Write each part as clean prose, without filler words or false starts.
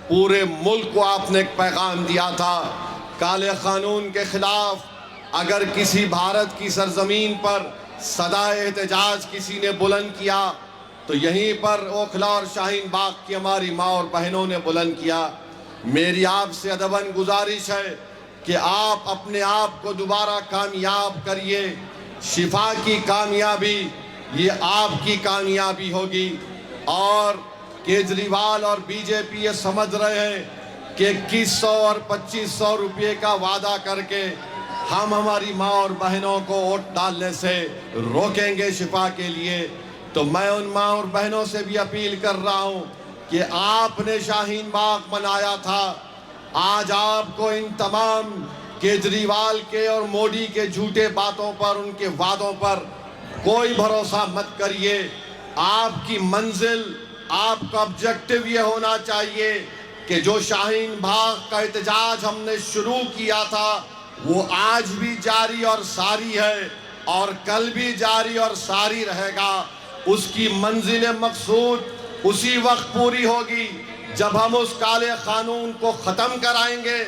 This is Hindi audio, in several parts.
पूरे मुल्क को आपने एक पैगाम दिया था, काले कानून के खिलाफ अगर किसी भारत की सरजमीन पर सदाए एहतजाज किसी ने बुलंद किया तो यहीं पर ओखला और शाहीन बाग की हमारी माँ और बहनों ने बुलंद किया। मेरी आपसे अदबन गुजारिश है कि आप अपने आप को दोबारा कामयाब करिए। शिफा की कामयाबी ये आपकी कामयाबी होगी। और केजरीवाल और बीजेपी ये समझ रहे हैं कि 2100 और 2500 रुपये का वादा करके हम हमारी माँ और बहनों को वोट डालने से रोकेंगे शिफा के लिए। तो मैं उन माँ और बहनों से भी अपील कर रहा हूँ कि आपने शाहीन बाग बनाया था, आज आपको इन तमाम केजरीवाल के और मोदी के झूठे बातों पर, उनके वादों पर कोई भरोसा मत करिए। आपकी मंजिल, आपका ऑब्जेक्टिव ये होना चाहिए कि जो शाहीन बाग का एहतजाज हमने शुरू किया था वो आज भी जारी और सारी है और कल भी जारी और सारी रहेगा। उसकी मंजिल मकसूद उसी वक्त पूरी होगी जब हम उस काले कानून को ख़त्म कराएंगे।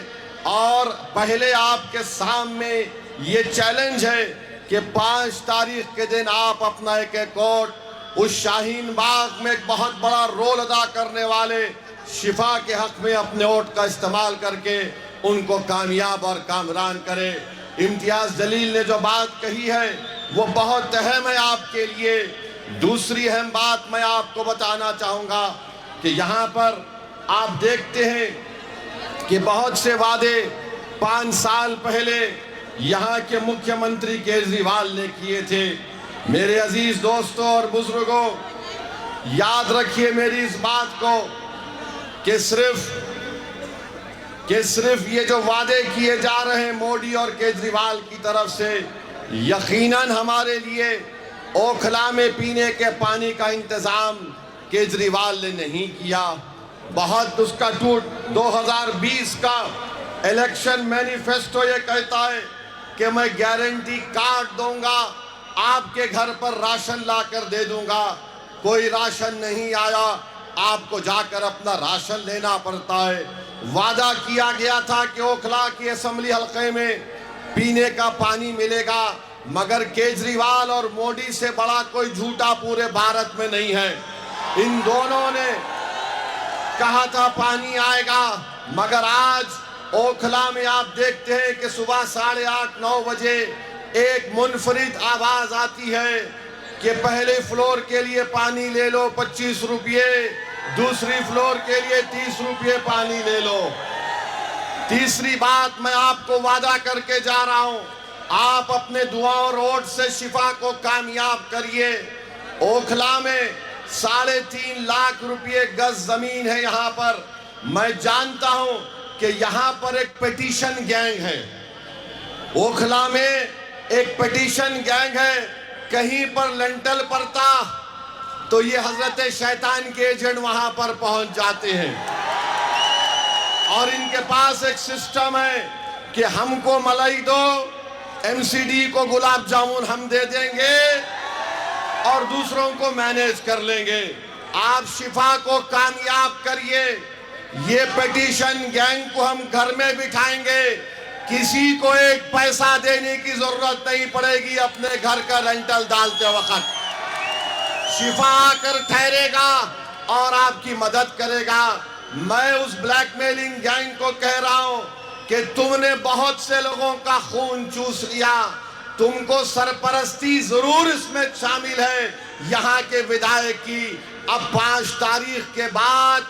और पहले आपके सामने ये चैलेंज है कि 5 तारीख के दिन आप अपना एक वोट उस शाहीन बाग में एक बहुत बड़ा रोल अदा करने वाले शिफा के हक में अपने वोट का इस्तेमाल करके उनको कामयाब और कामरान करें। इम्तियाज़ जलील ने जो बात कही है वो बहुत अहम है आपके लिए। दूसरी अहम बात मैं आपको बताना चाहूँगा कि यहाँ पर आप देखते हैं कि बहुत से वादे 5 साल पहले यहाँ के मुख्यमंत्री केजरीवाल ने किए थे। मेरे अजीज दोस्तों और बुजुर्गों, याद रखिए मेरी इस बात को कि सिर्फ ये जो वादे किए जा रहे हैं मोदी और केजरीवाल की तरफ से, यकीनन हमारे लिए ओखला में पीने के पानी का इंतजाम केजरीवाल ने नहीं किया। बहुत उसका 2020 का इलेक्शन मैनिफेस्टो ये कहता है कि मैं गारंटी कार्ड दूंगा, आपके घर पर राशन लाकर दे दूंगा। कोई राशन नहीं आया, आपको जाकर अपना राशन लेना पड़ता है। वादा किया गया था कि ओखला की असेंबली हल्के में पीने का पानी मिलेगा, मगर केजरीवाल और मोदी से बड़ा कोई झूठा पूरे भारत में नहीं है। इन दोनों ने कहा था पानी आएगा, मगर आज ओखला में आप देखते हैं कि सुबह 8:30-9 बजे एक मुनफरिद आवाज आती है कि पहले फ्लोर के लिए पानी ले लो 25 रुपये, दूसरी फ्लोर के लिए 30 रुपये पानी ले लो। तीसरी बात मैं आपको वादा करके जा रहा हूं, आप अपने दुआओं और वोट से शिफा को कामयाब करिए। ओखला में 3.5 लाख रुपये गज जमीन है। यहाँ पर मैं जानता हूं कि यहाँ पर एक पिटीशन गैंग है, ओखला में एक पिटीशन गैंग है। कहीं पर लेंटल पड़ता तो ये हजरत शैतान के एजेंट वहां पर पहुंच जाते हैं और इनके पास एक सिस्टम है कि हमको मलाई दो, एमसीडी को गुलाब जामुन हम दे देंगे और दूसरों को मैनेज कर लेंगे। आप शिफा को कामयाब करिए। ये पिटीशन गैंग को हम घर में बिठाएंगे, किसी को एक पैसा देने की जरूरत नहीं पड़ेगी। अपने घर का रेंटल डालते वक्त शिफा आकर ठहरेगा और आपकी मदद करेगा। मैं उस ब्लैकमेलिंग गैंग को कह रहा हूं कि तुमने बहुत से लोगों का खून चूस लिया, तुमको सरपरस्ती जरूर इसमें शामिल है यहाँ के विधायक की। अब 5 तारीख के बाद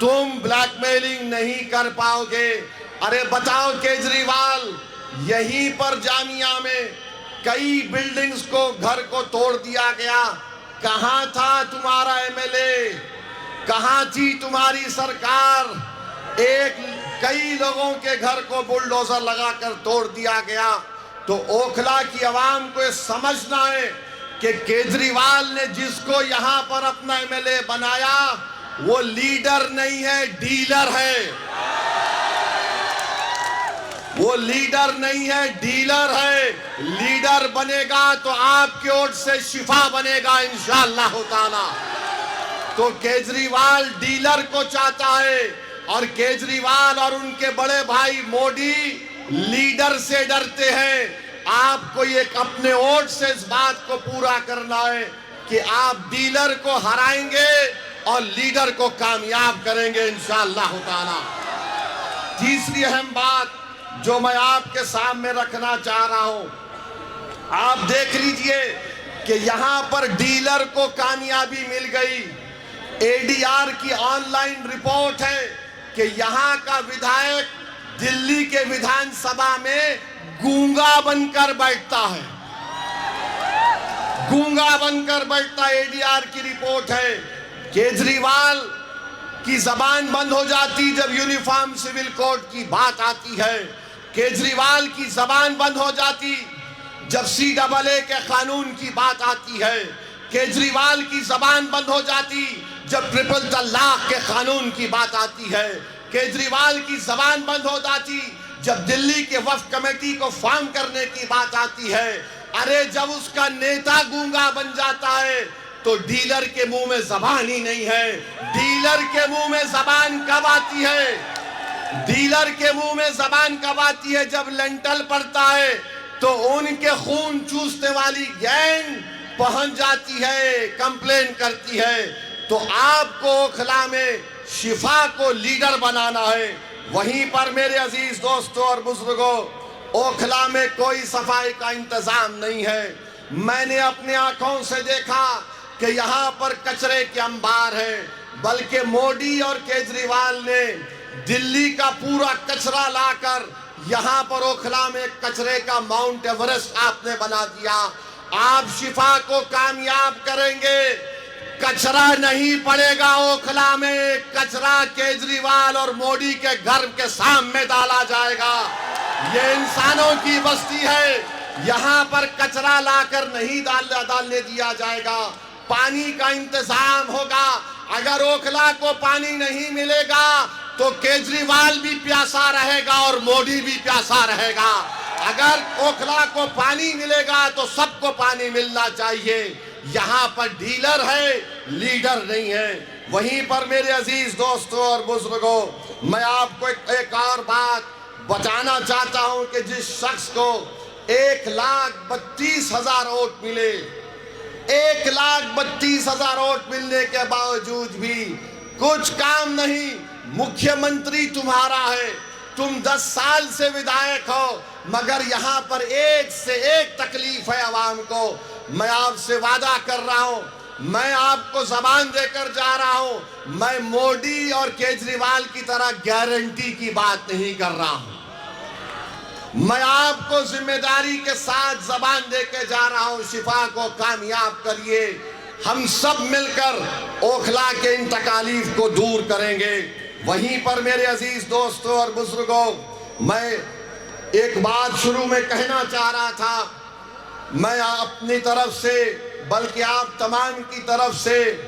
तुम ब्लैकमेलिंग नहीं कर पाओगे। अरे बताओ केजरीवाल, यहीं पर जामिया में कई बिल्डिंग्स को, घर को तोड़ दिया गया। कहां था तुम्हारा एमएलए, कहां थी तुम्हारी सरकार? कई लोगों के घर को बुलडोजर लगाकर तोड़ दिया गया। तो ओखला की आवाम को ये समझना है कि केजरीवाल ने जिसको यहां पर अपना एमएलए बनाया वो लीडर नहीं है, डीलर है। वो लीडर नहीं है, डीलर है। लीडर बनेगा तो आपके वोट से शिफा बनेगा इंशाअल्लाह ताला। तो केजरीवाल डीलर को चाहता है और केजरीवाल और उनके बड़े भाई मोदी लीडर से डरते हैं। आपको एक अपने वोट से इस बात को पूरा करना है कि आप डीलर को हराएंगे और लीडर को कामयाब करेंगे इंशाअल्लाह ताला। तीसरी अहम बात जो मैं आपके सामने रखना चाह रहा हूं, आप देख लीजिए कि यहां पर डीलर को कामयाबी मिल गई। एडीआर की ऑनलाइन रिपोर्ट है कि यहां का विधायक दिल्ली के विधानसभा में गूंगा बनकर बैठता है, गूंगा बनकर बैठता है। एडीआर की रिपोर्ट है। केजरीवाल की जबान बंद हो जाती जब यूनिफॉर्म सिविल कोड की बात आती है। केजरीवाल की जबान बंद हो जाती जब CAA के कानून की बात आती है। केजरीवाल की जबान बंद हो जाती जब ट्रिपल तलाक के कानून की बात आती है। केजरीवाल की जबान बंद हो जाती जब दिल्ली के वक्फ कमेटी को फॉर्म करने की बात आती है। अरे जब उसका नेता गूंगा बन जाता है तो डीलर के मुंह में जबान ही नहीं है। डीलर के मुंह में जबान कब आती है? डीलर के मुंह में जबान कब आती है? जब लंटल पड़ता है तो उनके खून चूसने वाली गैंग पहुंच जाती है, कंप्लेन करती है। तो आपको ओखला में शिफा को लीडर बनाना है। वहीं पर मेरे अजीज दोस्तों और बुजुर्गों, ओखला में कोई सफाई का इंतजाम नहीं है। मैंने अपनी आंखों से देखा कि यहाँ पर कचरे के अंबार है, बल्कि मोदी और केजरीवाल ने दिल्ली का पूरा कचरा लाकर यहाँ पर ओखला में कचरे का माउंट एवरेस्ट आपने बना दिया। आप शिफा को कामयाब करेंगे, कचरा नहीं पड़ेगा ओखला में। कचरा केजरीवाल और मोदी के घर के सामने डाला जाएगा। ये इंसानों की बस्ती है, यहाँ पर कचरा लाकर नहीं डालने दिया जाएगा। पानी का इंतजाम होगा। अगर ओखला को पानी नहीं मिलेगा तो केजरीवाल भी प्यासा रहेगा और मोदी भी प्यासा रहेगा। अगर ओखला को पानी मिलेगा तो सबको पानी मिलना चाहिए। यहाँ पर डीलर है, लीडर नहीं है। वहीं पर मेरे अजीज दोस्तों और बुजुर्गों, मैं आपको एक और बात बताना चाहता हूं कि जिस शख्स को 1,32,000 वोट मिले, 1,32,000 वोट मिलने के बावजूद भी कुछ काम नहीं। मुख्यमंत्री तुम्हारा है, तुम 10 साल से विधायक हो, मगर यहाँ पर एक से एक तकलीफ है आवाम को। मैं आपसे वादा कर रहा हूँ, मैं आपको जबान देकर जा रहा हूँ, मैं मोदी और केजरीवाल की तरह गारंटी की बात नहीं कर रहा हूँ। मैं आपको जिम्मेदारी के साथ जबान देकर जा रहा हूँ, शिफा को कामयाब करिए। हम सब मिलकर ओखला के इन तकालीफ को दूर करेंगे। वहीं पर मेरे अजीज दोस्तों और बुजुर्गों, मैं एक बात शुरू में कहना चाह रहा था। मैं अपनी तरफ से, बल्कि आप तमाम की तरफ से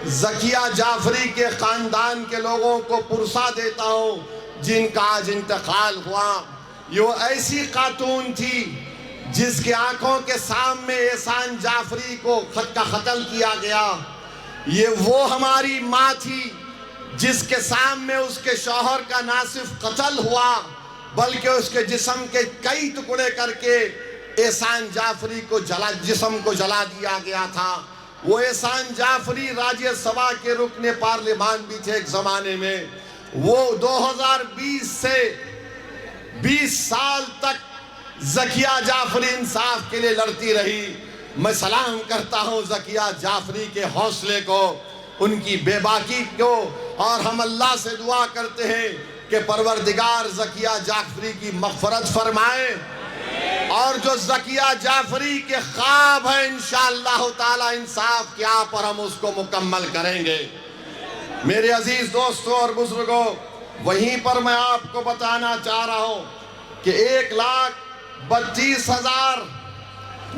ज़किया जाफरी के ख़ानदान के लोगों को पुरसा देता हूँ जिनका आज इंतकाल हुआ। ये ऐसी खातून थी जिसके आंखों के सामने एहसान जाफरी को कत्ल किया गया। ये वो हमारी माँ थी जिसके सामने उसके शौहर का ना सिर्फ कत्ल हुआ बल्कि उसके जिस्म के कई टुकड़े करके एहसान जाफरी को जिस्म को जला दिया गया था। वो एहसान जाफरी राज्यसभा के रुकने पार्लियामान भी थे एक जमाने में। वो 2020 से 20 साल तक ज़किया जाफरी इंसाफ के लिए लड़ती रही। मैं सलाम करता हूँ ज़किया जाफरी के हौसले को, उनकी बेबाकी को, और हम अल्लाह से दुआ करते हैं कि परवरदिगार ज़किया जाफरी की मग़फ़रत फरमाए और जो ज़किया जाफरी के ख्वाब है इंशाअल्लाह ताला इंसाफ के आप पर हम उसको मुकम्मल करेंगे। मेरे अजीज दोस्तों और बुजुर्गों, वहीं पर मैं आपको बताना चाह रहा हूं कि 1,32,000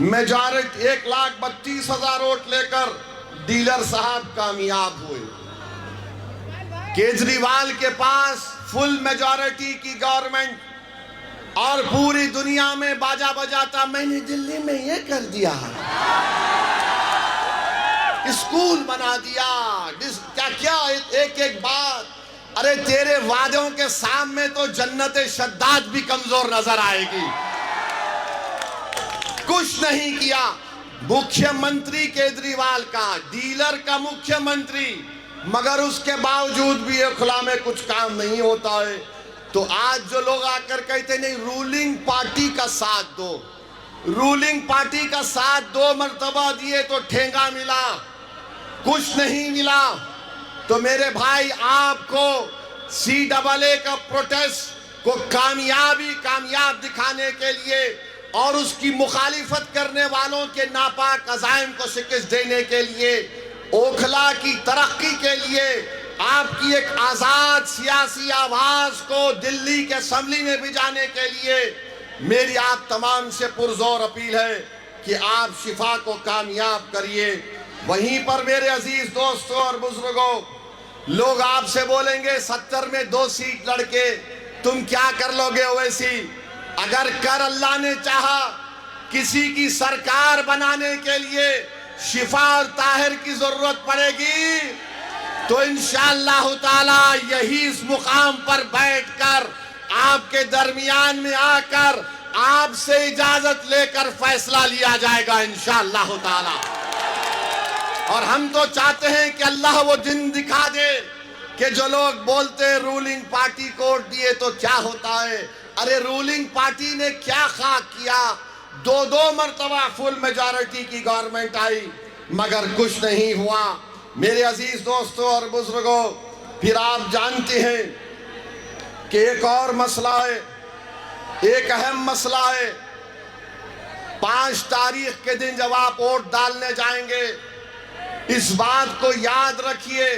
मेजॉरिटी 1,32,000 वोट लेकर डीलर साहब कामयाब हुए। केजरीवाल के पास फुल मेजॉरिटी की गवर्नमेंट और पूरी दुनिया में बाजा बजाता, मैंने दिल्ली में ये कर दिया, स्कूल बना दिया, क्या क्या एक एक बात अरे तेरे वादों के सामने तो जन्नत शद्दाद भी कमजोर नजर आएगी। कुछ नहीं किया। मुख्यमंत्री केजरीवाल का, डीलर का मुख्यमंत्री, मगर उसके बावजूद भी ये खुला में कुछ काम नहीं होता है। तो आज जो लोग आकर कहते नहीं रूलिंग पार्टी का साथ दो, रूलिंग पार्टी का साथ 2 मर्तबा दिए तो ठेंगा मिला, कुछ नहीं मिला। तो मेरे भाई आपको CAA का प्रोटेस्ट को कामयाब दिखाने के लिए और उसकी मुखालिफत करने वालों के नापाक अज़ाइम को शिकस्त देने के लिए, ओखला की तरक्की के लिए, आपकी एक आज़ाद सियासी आवाज़ को दिल्ली के असेंबली में भी जाने के लिए मेरी आप तमाम से पुरजोर अपील है कि आप शिफा को कामयाब करिए। वहीं पर मेरे अजीज दोस्तों और बुजुर्गों, लोग आपसे बोलेंगे 70 में 2 सीट लड़के तुम क्या कर लोगे ओवैसी? अगर कर अल्लाह ने चाहा किसी की सरकार बनाने के लिए शिफा और ताहिर की जरूरत पड़ेगी तो इंशाअल्लाह ताला यही इस मुकाम पर बैठकर आपके दरमियान में आकर आपसे इजाजत लेकर फैसला लिया जाएगा इंशाअल्लाह ताला। और हम तो चाहते हैं कि अल्लाह वो दिन दिखा दे कि जो लोग बोलते हैं रूलिंग पार्टी को वोट दिए तो क्या होता है। अरे रूलिंग पार्टी ने क्या खाक किया? 2 मर्तबा फुल मेजॉरिटी की गवर्नमेंट आई मगर कुछ नहीं हुआ। मेरे अजीज दोस्तों और बुजुर्गों, फिर आप जानते हैं कि एक और मसला है, एक अहम मसला है। 5 तारीख के दिन जब आप वोट डालने जाएंगे, इस बात को याद रखिए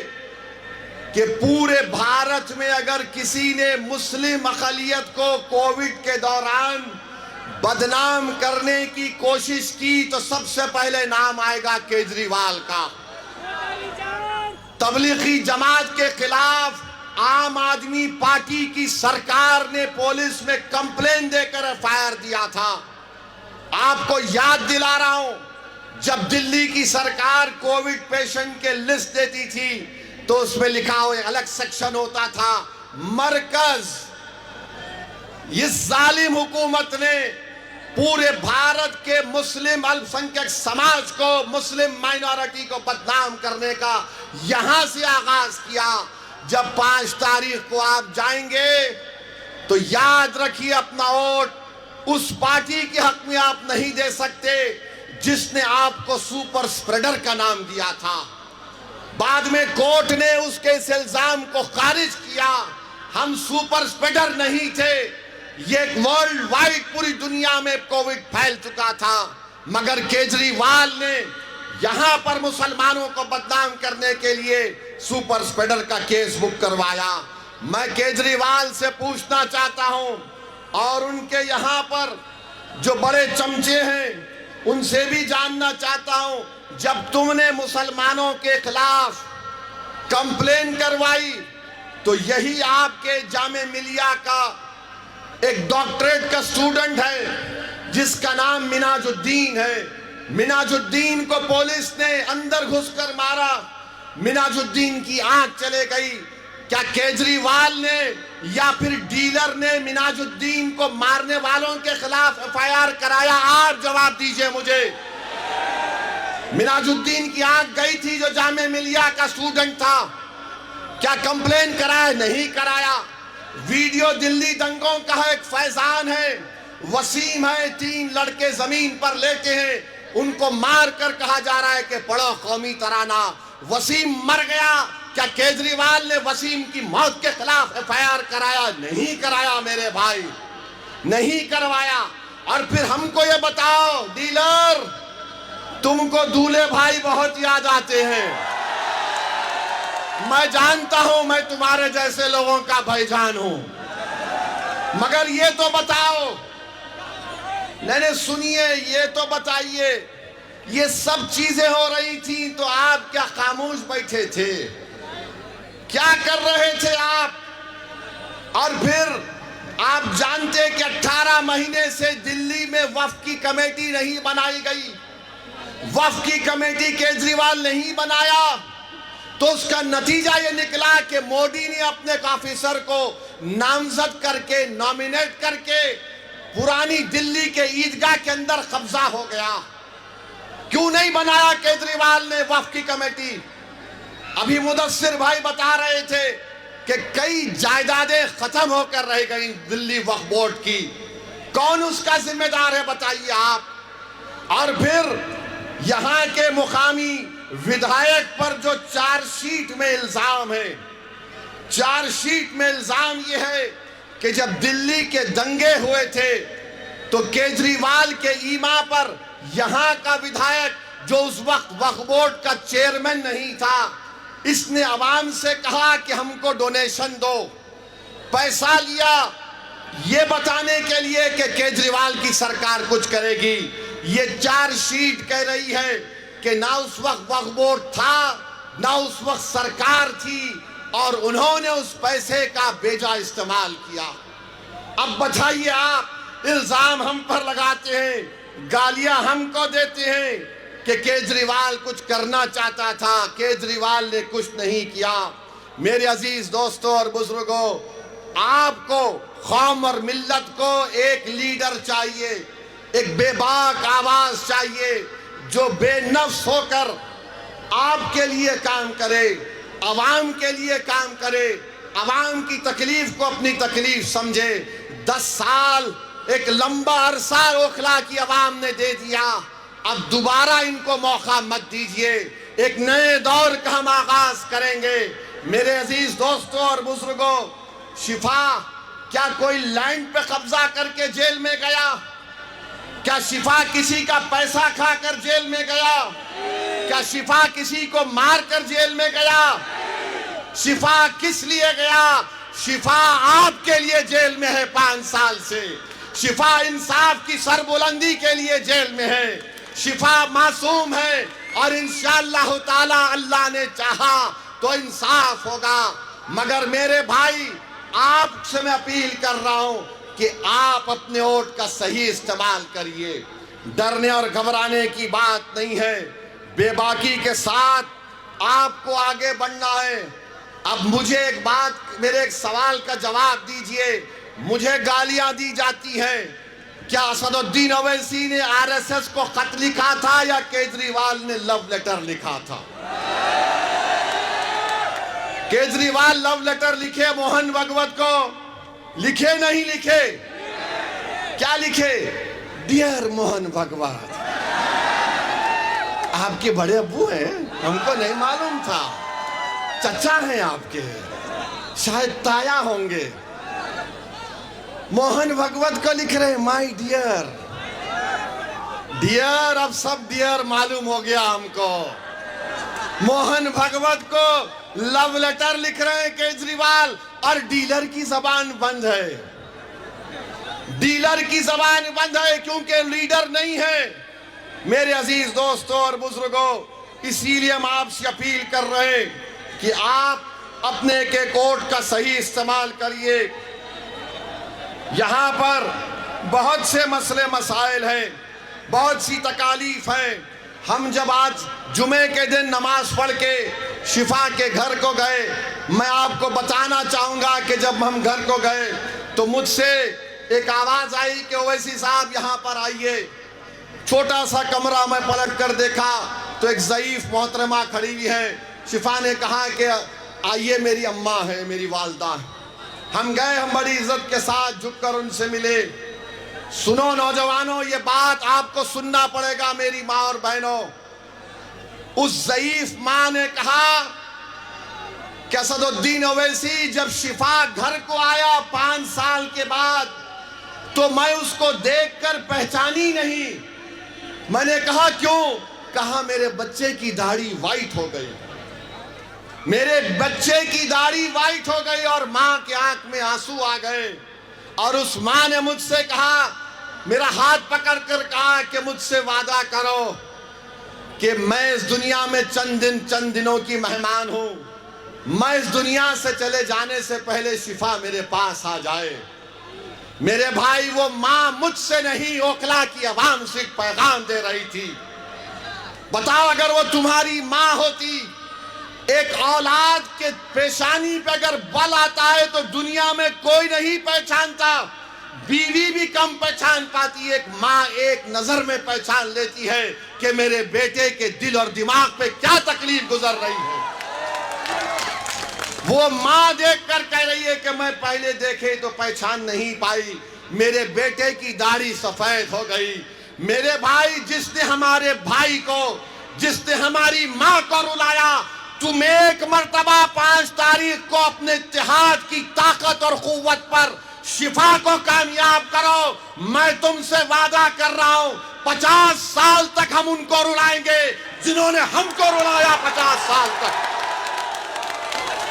कि पूरे भारत में अगर किसी ने मुस्लिम अक़लियत को कोविड के दौरान बदनाम करने की कोशिश की तो सबसे पहले नाम आएगा केजरीवाल का। तबलीगी जमात के खिलाफ आम आदमी पार्टी की सरकार ने पुलिस में कंप्लेन देकर FIR दिया था। आपको याद दिला रहा हूं, जब दिल्ली की सरकार कोविड पेशेंट के लिस्ट देती थी तो उसमें लिखा हुआ अलग सेक्शन होता था मरकज। इस जालिम हुकूमत ने पूरे भारत के मुस्लिम अल्पसंख्यक समाज को, मुस्लिम माइनॉरिटी को बदनाम करने का यहां से आगाज किया। जब 5 तारीख को आप जाएंगे तो याद रखिए अपना वोट उस पार्टी के हक में आप नहीं दे सकते जिसने आपको सुपर स्प्रेडर का नाम दिया था। बाद में कोर्ट ने उसके इस इल्जाम को खारिज किया। हम सुपर स्प्रेडर नहीं थे, ये वर्ल्ड वाइड पूरी दुनिया में कोविड फैल चुका था, मगर केजरीवाल ने यहां पर मुसलमानों को बदनाम करने के लिए सुपर स्प्रेडर का केस बुक करवाया। मैं केजरीवाल से पूछना चाहता हूं और उनके यहां पर जो बड़े चमचे हैं उनसे भी जानना चाहता हूं, जब तुमने मुसलमानों के खिलाफ कंप्लेन करवाई तो यही आपके जामे मिलिया का एक डॉक्टरेट का स्टूडेंट है जिसका नाम मिनाजुद्दीन है। मिनाजुद्दीन को पुलिस ने अंदर घुसकर मारा, मिनाजुद्दीन की आंख चले गई। क्या केजरीवाल ने या फिर डीलर ने मिनाजुद्दीन को मारने वालों के खिलाफ FIR कराया? आप जवाब दीजिए मुझे। मिनाजुद्दीन की आंख गई थी जो जामे मिलिया का स्टूडेंट था, क्या कंप्लेन कराया? नहीं कराया। वीडियो दिल्ली दंगों का है, एक फैजान है, वसीम है, 3 लड़के जमीन पर लेटे हैं, उनको मार कर कहा जा रहा है कि पढ़ो कौमी तराना। वसीम मर गया, क्या केजरीवाल ने वसीम की मौत के खिलाफ FIR कराया? नहीं कराया मेरे भाई, नहीं करवाया। और फिर हमको ये बताओ डीलर, तुमको दूल्हे भाई बहुत याद आते हैं। मैं जानता हूं मैं तुम्हारे जैसे लोगों का भाईजान हूं, मगर ये तो बताओ, नहीं सुनिए, ये तो बताइए, ये सब चीजें हो रही थी तो आप क्या खामोश बैठे थे? क्या कर रहे थे आप? और फिर आप जानते कि 18 महीने से दिल्ली में वक्फ की कमेटी नहीं बनाई गई। वक्फ की कमेटी केजरीवाल नहीं बनाया, तो उसका नतीजा ये निकला कि मोदी ने अपने एक ऑफिसर को नामजद करके, नॉमिनेट करके पुरानी दिल्ली के ईदगाह के अंदर कब्जा हो गया। क्यों नहीं बनाया केजरीवाल ने वक्फ की कमेटी? अभी मुदस्सिर भाई बता रहे थे कि कई जायदादें खत्म होकर रह गई दिल्ली वक्फ बोर्ड की। कौन उसका जिम्मेदार है बताइए आप? और फिर यहां के मुकामी विधायक पर जो चार्जशीट में इल्जाम है, चार्जशीट में इल्जाम यह है कि जब दिल्ली के दंगे हुए थे तो केजरीवाल के ईमा पर यहां का विधायक जो उस वक्त वक्फ बोर्ड का चेयरमैन नहीं था, इसने आवाम से कहा कि हमको डोनेशन दो। पैसा लिया ये बताने के लिए कि केजरीवाल की सरकार कुछ करेगी। ये चार्जशीट कह रही है कि ना उस वक्त वक्फ बोर्ड था, ना उस वक्त सरकार थी, और उन्होंने उस पैसे का बेजा इस्तेमाल किया। अब बताइए आप, इल्जाम हम पर लगाते हैं, गालियां हमको देते हैं कि केजरीवाल कुछ करना चाहता था, केजरीवाल ने कुछ नहीं किया। मेरे अजीज दोस्तों और बुजुर्गों, आपको, कौम और मिल्लत को एक लीडर चाहिए, एक बेबाक आवाज चाहिए जो बेनफ्स होकर आपके लिए काम करे, अवाम के लिए काम करे, अवाम की तकलीफ को अपनी तकलीफ समझे। 10 साल एक लंबा अरसा ओखला की अवाम ने दे दिया, अब दोबारा इनको मौका मत दीजिए। एक नए दौर का हम आगाज करेंगे। मेरे अजीज दोस्तों और बुजुर्गों, शिफा क्या कोई लैंड पे कब्जा करके जेल में गया? क्या शिफा किसी का पैसा खाकर जेल में गया? क्या शिफा किसी को मारकर जेल में गया? शिफा किस लिए गया? शिफा आपके लिए जेल में है 5 साल से। शिफा इंसाफ की सरबुलंदी के लिए जेल में है। शिफा मासूम है और इंशाअल्लाह ताला अल्लाह ने चाहा तो इंसाफ होगा। मगर मेरे भाई, आपसे मैं अपील कर रहा हूं कि आप अपने वोट का सही इस्तेमाल करिए। डरने और घबराने की बात नहीं है, बेबाकी के साथ आपको आगे बढ़ना है। अब मुझे एक बात, मेरे एक सवाल का जवाब दीजिए। मुझे गालियां दी जाती हैं, क्या असदुद्दीन ओवैसी ने आरएसएस को खत लिखा था या केजरीवाल ने लव लेटर लिखा था? केजरीवाल लव लेटर लिखे मोहन भागवत को? लिखे नहीं लिखे? क्या लिखे? डियर मोहन भागवत। आपके बड़े अब्बू हैं, हमको नहीं मालूम था। चचा हैं आपके, शायद ताया होंगे। मोहन भागवत को लिख रहे माय डियर। डियर, अब सब डियर मालूम हो गया हमको। मोहन भागवत को लव लेटर लिख रहे हैं केजरीवाल, और डीलर की जबान बंद है। डीलर की जबान बंद है क्योंकि लीडर नहीं है। मेरे अजीज दोस्तों और बुजुर्गों, इसीलिए हम आपसे अपील कर रहे हैं कि आप अपने एक एक वोट का सही इस्तेमाल करिए। यहां पर बहुत से मसले मसाइल हैं, बहुत सी तकालीफ हैं। हम जब आज जुमे के दिन नमाज पढ़ के शिफा के घर को गए, मैं आपको बताना चाहूंगा कि जब हम घर को गए तो मुझसे एक आवाज आई कि ओवैसी साहब यहाँ पर आइए। छोटा सा कमरा मैं पलट कर देखा तो एक ज़ईफ मोहतरमा खड़ी हुई है। शिफा ने कहा कि आइए, मेरी अम्मा है, मेरी वालदा है। हम गए, हम बड़ी इज्जत के साथ झुककर उनसे मिले। सुनो नौजवानों, ये बात आपको सुनना पड़ेगा मेरी माँ और बहनों। उस ज़ईफ माँ ने कहा कि असदुद्दीन ओवैसी जब शिफा घर को आया 5 साल के बाद, तो मैं उसको देखकर पहचानी नहीं। मैंने कहा क्यों? कहा मेरे बच्चे की दाढ़ी वाइट हो गई, मेरे बच्चे की दाढ़ी वाइट हो गई। और माँ के आंख में आंसू आ गए। और उस माँ ने मुझसे कहा, मेरा हाथ पकड़कर कहा कि मुझसे वादा करो कि मैं इस दुनिया में चंद दिनों की मेहमान हूं। मैं इस दुनिया से चले जाने से पहले शिफा मेरे पास आ जाए। मेरे भाई, वो माँ मुझसे नहीं, ओखला की आवाम से पैगाम दे रही थी। बताओ, अगर वो तुम्हारी माँ होती, एक औलाद के पेशानी पे अगर बल आता है तो दुनिया में कोई नहीं पहचानता, बीवी भी कम पहचान पाती है। एक माँ एक नजर में पहचान लेती है कि मेरे बेटे के दिल और दिमाग पे क्या तकलीफ गुजर रही है। वो माँ देखकर कह रही है कि मैं पहले देखे तो पहचान नहीं पाई, मेरे बेटे की दाढ़ी सफेद हो गई। मेरे भाई, जिसने हमारे भाई को, जिसने हमारी माँ को रुलाया, तुम एक मर्तबा 5 तारीख को अपने इत्तेहाद की ताकत और कुव्वत पर शिफा को कामयाब करो। मैं तुमसे वादा कर रहा हूं 50 साल तक हम उनको रुलाएंगे जिन्होंने हमको रुलाया 50 साल तक।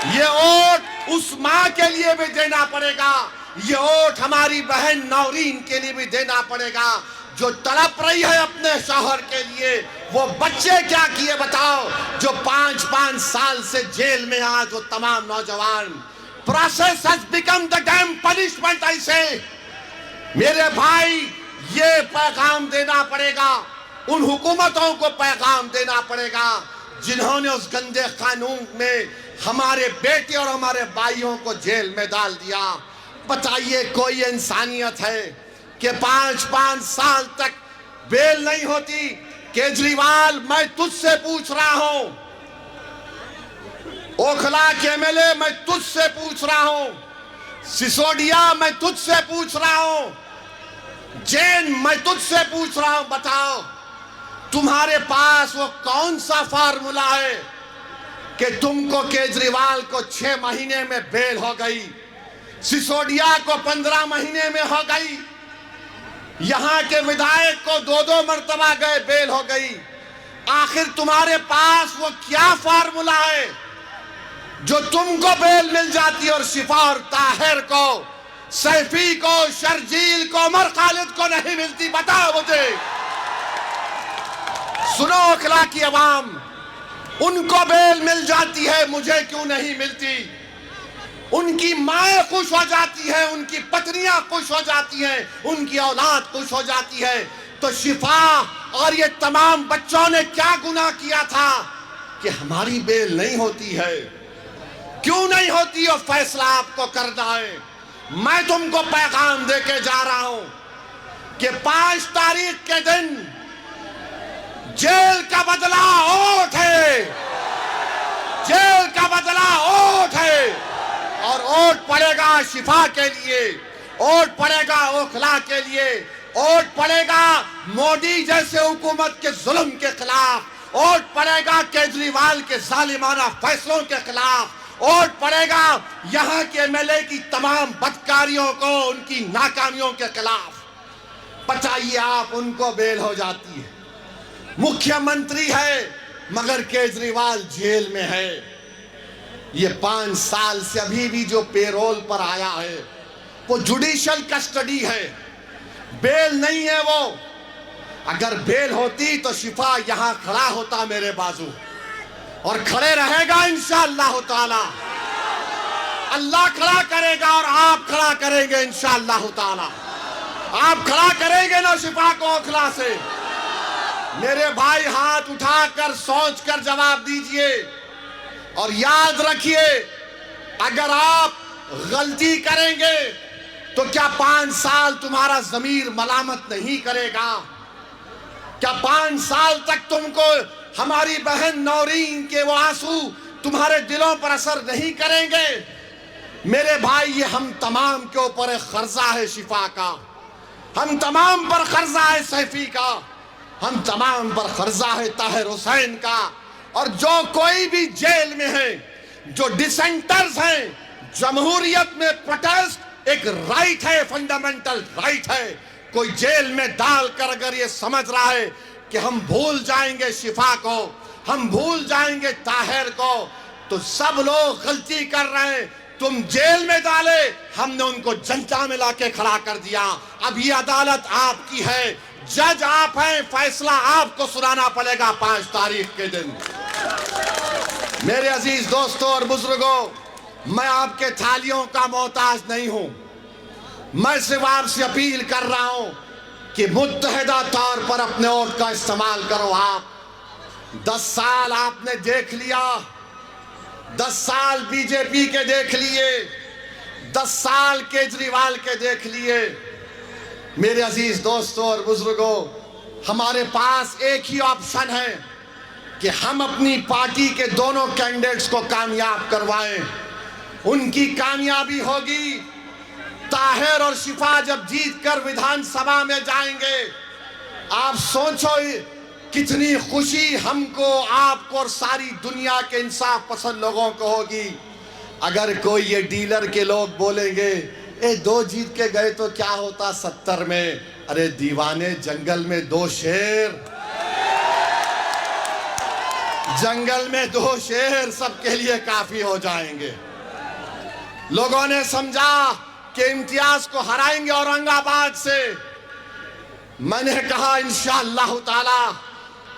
ये वोट उस माँ के लिए भी देना पड़ेगा, ये वोट हमारी बहन नौरीन के लिए भी देना पड़ेगा जो तड़प रही है अपने शौहर के लिए। वो बच्चे क्या किए बताओ, जो 5-5 साल से जेल में आज वो तमाम नौजवान। Process has become the dam punishment. ऐसे मेरे भाई, ये पैगाम देना पड़ेगा, उन हुकूमतों को पैगाम देना पड़ेगा जिन्होंने उस गंदे कानून में हमारे बेटे और हमारे भाइयों को जेल में डाल दिया। बताइए, कोई इंसानियत है कि 5-5 साल तक बेल नहीं होती? केजरीवाल, मैं तुझसे पूछ रहा हूं, ओखला के एमएलए, मैं तुझसे पूछ रहा हूं, सिसोदिया, मैं तुझसे पूछ रहा हूं, जैन, मैं तुझसे पूछ रहा हूं, बताओ तुम्हारे पास वो कौन सा फार्मूला है कि तुमको केजरीवाल को 6 महीने में बेल हो गई, सिसोदिया को 15 महीने में हो गई, यहां के विधायक को 2-2 मर्तबा गए बेल हो गई। आखिर तुम्हारे पास वो क्या फार्मूला है जो तुमको बेल मिल जाती है और शिफा और ताहिर को, सैफी को, शर्जील को, उमर खालिद को नहीं मिलती? बताओ मुझे। सुनो ओखला की आवाम, उनको बेल मिल जाती है, मुझे क्यों नहीं मिलती? उनकी माएं खुश हो जाती है, उनकी पत्नियां खुश हो जाती हैं, उनकी औलाद खुश हो जाती है, तो शिफा और ये तमाम बच्चों ने क्या गुनाह किया था कि हमारी बेल नहीं होती है? क्यों नहीं होती? और फैसला आपको करना है। मैं तुमको पैगाम देके जा रहा हूं कि 5 तारीख के दिन जेल का बदला वोट है, जेल का बदला वोट है। और वोट पड़ेगा शिफा के लिए, वोट पड़ेगा ओखला के लिए, वोट पड़ेगा मोदी जैसे हुकूमत के जुल्म के खिलाफ, वोट पड़ेगा केजरीवाल के जालिमाना फैसलों के खिलाफ, वोट पड़ेगा यहाँ के एमएलए की तमाम बदकारियों को, उनकी नाकामियों के खिलाफ। बताइए आप, उनको बेल हो जाती है, मुख्यमंत्री है मगर केजरीवाल जेल में है। ये 5 साल से अभी भी जो पेरोल पर आया है वो जुडिशियल कस्टडी है, बेल नहीं है वो। अगर बेल होती तो शिफा यहां खड़ा होता मेरे बाजू, और खड़े रहेगा इंशाअल्लाह ताला। अल्लाह खड़ा करेगा और आप खड़ा करेंगे इंशाअल्लाह ताला। आप खड़ा करेंगे ना शिफा को ओखला से? मेरे भाई, हाथ उठाकर सोचकर जवाब दीजिए और याद रखिए, अगर आप गलती करेंगे तो क्या 5 साल तुम्हारा ज़मीर मलामत नहीं करेगा? क्या 5 साल तक तुमको हमारी बहन नौरीन के वो आंसू तुम्हारे दिलों पर असर नहीं करेंगे? मेरे भाई, ये हम तमाम के ऊपर एक कर्जा है शिफा का, हम तमाम पर कर्जा है सैफी का, हम तमाम पर कर्जा है ताहिर हुसैन का। और जो कोई भी जेल में है, जो डिसेंटर्स हैं, जमहूरियत में प्रोटेस्ट एक राइट है, फंडामेंटल राइट है। कोई जेल में डालकर अगर ये समझ रहा है कि हम भूल जाएंगे शिफा को, हम भूल जाएंगे ताहिर को, तो सब लोग गलती कर रहे हैं। तुम जेल में डाले, हमने उनको जनता में लाके खड़ा कर दिया। अब ये अदालत आपकी है, जज आप हैं, फैसला आपको सुनाना पड़ेगा 5 तारीख के दिन। मेरे अजीज दोस्तों और बुजुर्गों, मैं आपके थालियों का मोहताज नहीं हूं। मैं सिर्फ आपसे अपील कर रहा हूं कि मुत्तहिदा तौर पर अपने वोट का इस्तेमाल करो। आप 10 साल आपने देख लिया 10 साल बीजेपी के देख लिए, 10 साल केजरीवाल के देख लिए। मेरे अजीज दोस्तों और बुजुर्गों, हमारे पास एक ही ऑप्शन है कि हम अपनी पार्टी के दोनों कैंडिडेट्स को कामयाब करवाएं। उनकी कामयाबी होगी ताहिर और शिफा जब जीतकर विधानसभा में जाएंगे। आप सोचो कितनी खुशी हमको, आपको और सारी दुनिया के इंसाफ पसंद लोगों को होगी। अगर कोई ये डीलर के लोग बोलेंगे ए 2 जीत के गए तो क्या होता 70 में, अरे दीवाने, जंगल में 2 शेर, जंगल में 2 शेर सबके लिए काफी हो जाएंगे। लोगों ने समझा कि इम्तियाज को हराएंगे औरंगाबाद से। मैंने कहा इंशाअल्लाह ताला,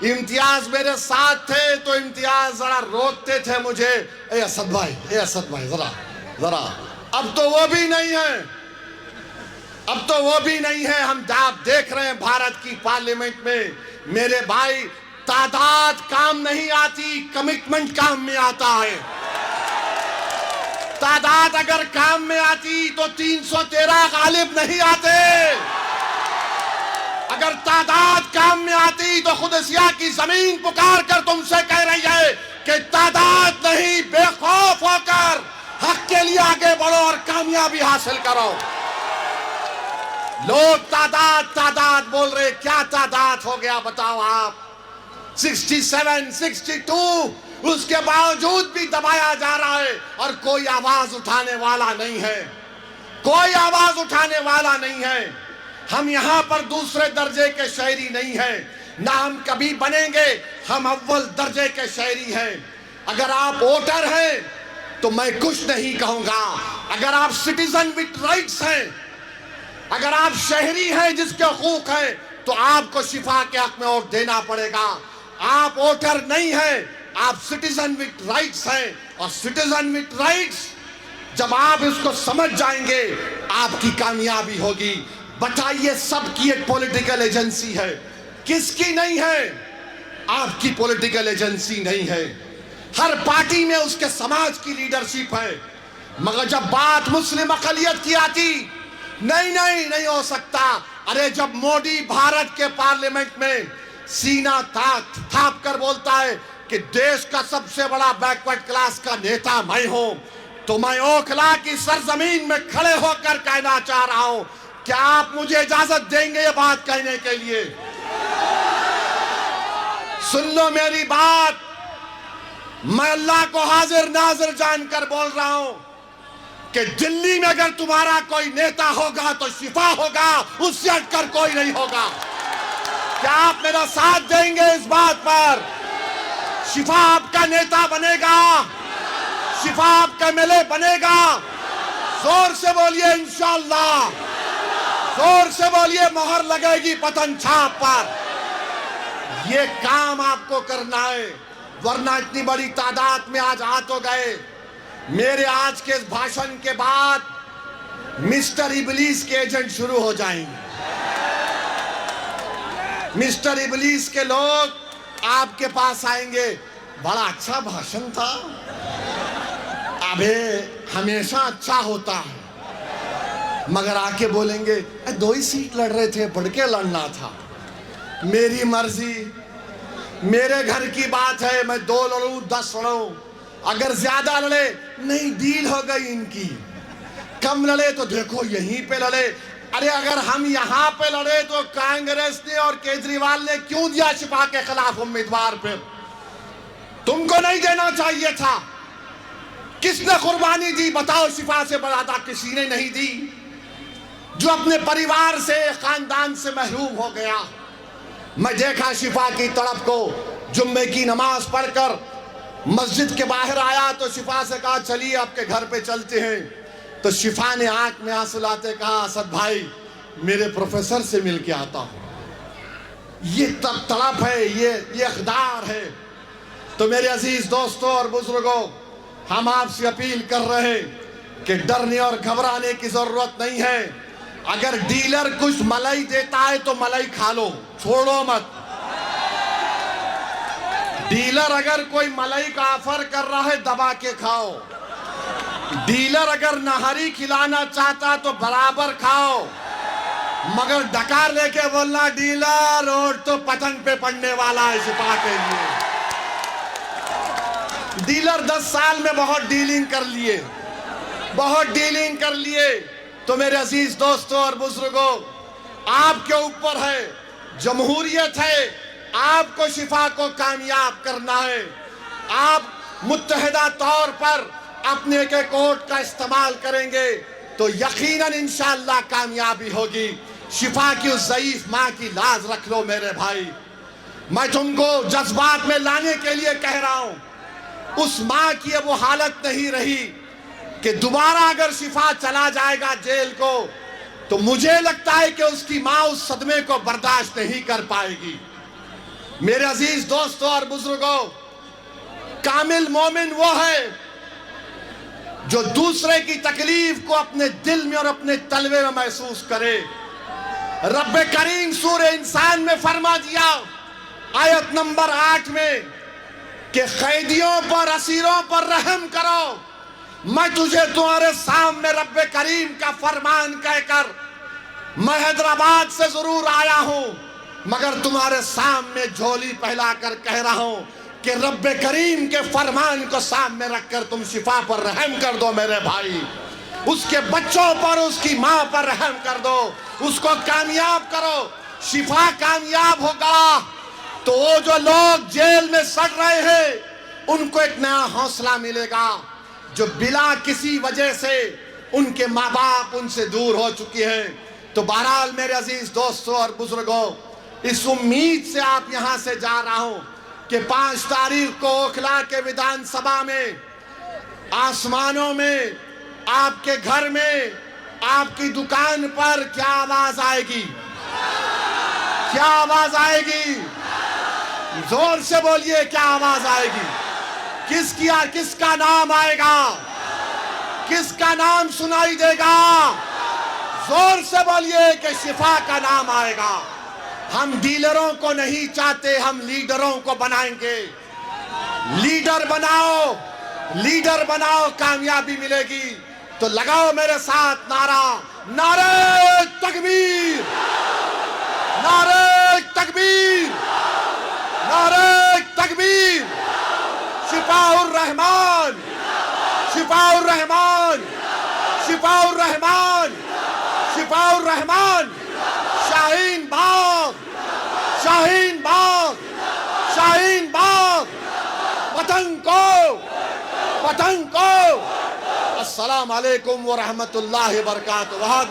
इम्तियाज मेरे साथ थे तो इम्तियाज जरा रोकते थे मुझे, ए असद भाई जरा जरा। अब तो वो भी नहीं है, अब तो वो भी नहीं है। हम आप देख रहे हैं भारत की पार्लियामेंट में मेरे भाई, तादाद काम नहीं आती, कमिटमेंट काम में आता है। तादाद अगर काम में आती तो 313 गालिब नहीं आते। अगर तादाद काम में आती तो खुदसिया की जमीन पुकार कर तुमसे कह रही है कि तादाद नहीं, बेखौफ होकर हक के लिए आगे बढ़ो और कामयाबी हासिल करो। लोग तादाद तादाद बोल रहे, क्या तादाद हो गया बताओ आप? 67, 62, उसके बावजूद भी दबाया जा रहा है और कोई आवाज उठाने वाला नहीं है, कोई आवाज उठाने वाला नहीं है। हम यहां पर दूसरे दर्जे के शहरी नहीं हैं, ना हम कभी बनेंगे, हम अव्वल दर्जे के शहरी हैं। अगर आप वोटर हैं तो मैं कुछ नहीं कहूंगा। अगर आप सिटीजन विद राइट्स हैं, अगर आप शहरी हैं जिसके हकूक हैं, तो आपको शिफा के हक में वोट देना पड़ेगा। आप वोटर नहीं हैं, आप सिटीजन विद राइट्स हैं, और सिटीजन विद राइट्स जब आप इसको समझ जाएंगे आपकी कामयाबी होगी। बताइए, सबकी एक पॉलिटिकल एजेंसी है, किसकी नहीं है? आपकी पॉलिटिकल एजेंसी नहीं है। हर पार्टी में उसके समाज की लीडरशिप है, मगर जब बात मुस्लिम अक़लियत की आती, नहीं हो सकता। अरे जब मोदी भारत के पार्लियामेंट में सीना थाप कर बोलता है कि देश का सबसे बड़ा बैकवर्ड क्लास का नेता मैं हूं, तो मैं ओखला की सरजमीन में खड़े होकर कहना चाह रहा हूं, क्या आप मुझे इजाजत देंगे ये बात कहने के लिए? सुन लो मेरी बात, मैं अल्लाह को हाजिर नाजिर जानकर बोल रहा हूं कि दिल्ली में अगर तुम्हारा कोई नेता होगा तो शिफा होगा, उससे हटकर कोई नहीं होगा। क्या आप मेरा साथ देंगे इस बात पर? शिफा आपका नेता बनेगा, शिफा आपका एमएलए बनेगा। जोर से बोलिए इंशाअल्लाह, जोर से बोलिए मोहर लगेगी पतन छाप पर। ये काम आपको करना है, वरना इतनी बड़ी तादाद में आज आ तो गए। मेरे आज के इस भाषण के बाद मिस्टर इबलीस के एजेंट शुरू हो जाएंगे। मिस्टर इबलीस के लोग आपके पास आएंगे, बड़ा अच्छा भाषण था, अबे हमेशा अच्छा होता है, मगर आके बोलेंगे 2 ही सीट लड़ रहे थे, बढ़ के लड़ना था, मेरी मर्जी, मेरे घर की बात है, मैं 2 लड़ूं 10 लड़ूं, अगर ज्यादा लड़े नहीं डील हो गई इनकी, कम लड़े तो देखो यहीं पे लड़े। अरे अगर हम यहाँ पे लड़े तो कांग्रेस ने और केजरीवाल ने क्यों दिया शिफा के खिलाफ उम्मीदवार पे? तुमको नहीं देना चाहिए था। किसने कुर्बानी दी बताओ? शिफा से ज्यादा किसी ने नहीं दी। जो अपने परिवार से, खानदान से महरूम हो गया। मैं देखा शिफा की तड़प को, जुम्मे की नमाज पढ़कर मस्जिद के बाहर आया तो शिफा से कहा चलिए आपके घर पे चलते हैं। तो शिफा ने आंख में आंसू लाते कहा असद भाई मेरे प्रोफेसर से मिल के आता हूं। ये तड़प है, ये इक़दार है। तो मेरे अजीज दोस्तों और बुजुर्गों, हम आपसे अपील कर रहे हैं कि डरने और घबराने की जरूरत नहीं है। अगर डीलर कुछ मलाई देता है तो मलाई खा लो, छोड़ो मत। डीलर अगर कोई मलाई का ऑफर कर रहा है दबा के खाओ। डीलर अगर नहरी खिलाना चाहता तो बराबर खाओ, मगर डकार लेके बोलना डीलर और तो पतंग पे पड़ने वाला है शिफा के लिए। डीलर 10 साल में बहुत डीलिंग कर लिए, बहुत डीलिंग कर लिए। तो मेरे अजीज दोस्तों और बुजुर्गों, आपके ऊपर है, जमहूरियत है, आपको शिफा को कामयाब करना है। आप मुत्तहिदा तौर पर अपने एक वोट का इस्तेमाल करेंगे तो यकीनन इंशाअल्लाह कामयाबी होगी। शिफा की उस ज़ईफ माँ की लाज रख लो मेरे भाई। मैं तुमको जज्बात में लाने के लिए कह रहा हूं, उस माँ की अब वो हालत नहीं रही कि दोबारा अगर शिफा चला जाएगा जेल को तो मुझे लगता है कि उसकी माँ उस सदमे को बर्दाश्त नहीं कर पाएगी। मेरे अजीज दोस्तों और बुजुर्गों, कामिल मोमिन वो है जो दूसरे की तकलीफ को अपने दिल में और अपने तलवे में महसूस करे। रब करीम सूरे इंसान में फरमा दिया आयत नंबर 8 में कि कैदियों पर, असीरों पर रहम करो। मैं तुझे तुम्हारे सामने रब करीम का फरमान कहकर मैं हैदराबाद से जरूर आया हूं, मगर तुम्हारे सामने झोली फैलाकर कह रहा हूं कि रब करीम के फरमान को सामने रखकर तुम शिफा पर रहम कर दो मेरे भाई। उसके बच्चों पर, उसकी माँ पर रहम कर दो, उसको कामयाब करो। शिफा कामयाब होगा तो वो जो लोग जेल में सड़ रहे हैं उनको एक नया हौसला मिलेगा, जो बिला किसी वजह से उनके माँ बाप उनसे दूर हो चुके हैं। तो बहरहाल मेरे अजीज दोस्तों और बुजुर्गों, इस उम्मीद से आप यहां से जा रहा हूं कि 5 तारीख को ओखला के विधानसभा में, आसमानों में, आपके घर में, आपकी दुकान पर क्या आवाज आएगी? क्या आवाज आएगी? जोर से बोलिए, क्या आवाज आएगी? किसका नाम आएगा? किसका नाम सुनाई देगा? जोर से बोलिए कि शिफा का नाम आएगा। हम डीलरों को नहीं चाहते, हम लीडरों को बनाएंगे। लीडर बनाओ, लीडर बनाओ, कामयाबी मिलेगी। तो लगाओ मेरे साथ नारा, नारे तकबीर, नारे तकबीर, नारे तकबीर। शिफाउर रहमान, शिफाउर रहमान, शिफाउर रहमान, शिफाउर रहमान। शाहीन बाग, शाहीन बाग, शाहीन बाग। पतंग को, पतंग को। अस्सलाम वालेकुम व रहमतुल्लाहि व बरकातुहू।